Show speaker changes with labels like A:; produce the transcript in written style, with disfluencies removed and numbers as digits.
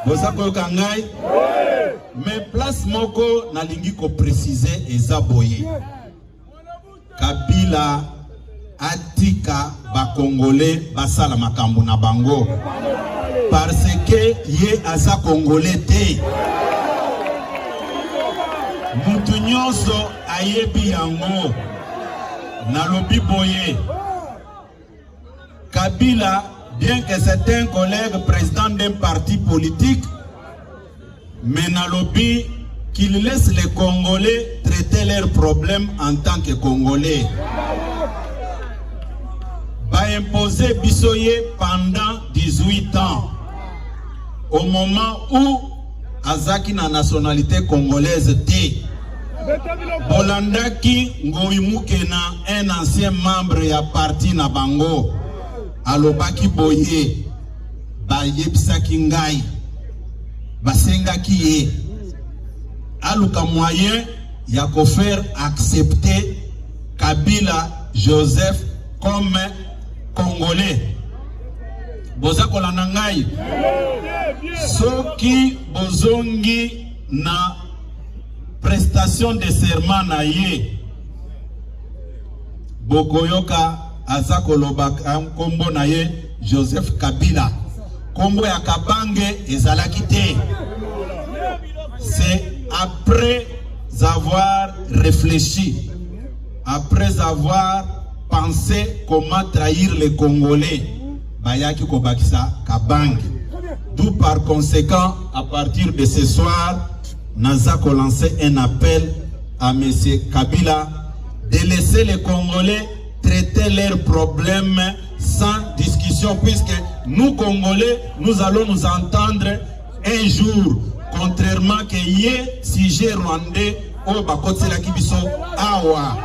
A: Bosako kangai. Mais place moko nalingi ko préciser ezaboye. Kabila atika ba Congolais basala makambo na bango. Parce que ye aza Congolais te. Mutu nyonso ayebi yango. Nalobi boye. Kabila, bien que c'est un collègue président d'un parti politique, mais nalobi qu'il laisse les Congolais traiter leurs problèmes en tant que Congolais. Va imposer Bissoye pendant 18 ans. Au moment où Azaki na nationalité congolaise T. Bolandaki Ngoimukena, un ancien membre ya parti na bango. Alobaki boye. Bayebsaki ngai. Basengaki ye. Aluka moyen ya ko faire accepter Kabila Joseph comme Congolais. Boza kolanda ngai. Soki bozongi na prestation de serment na ye. Bokoyoka azakoloba kombo na ye Joseph Kabila. Kombo ya Kabange ezalaki te. C'est après avoir réfléchi, après avoir pensé comment trahir les Congolais, Bayaki Kobakisa Kabange. D'où par conséquent, à partir de ce soir, Nazako lancé un appel à M. Kabila de laisser les Congolais traiter leurs problèmes sans discussion, puisque nous Congolais, nous allons nous entendre un jour, contrairement que yé sujet rwandais au Bakotse la Kibiso Awa.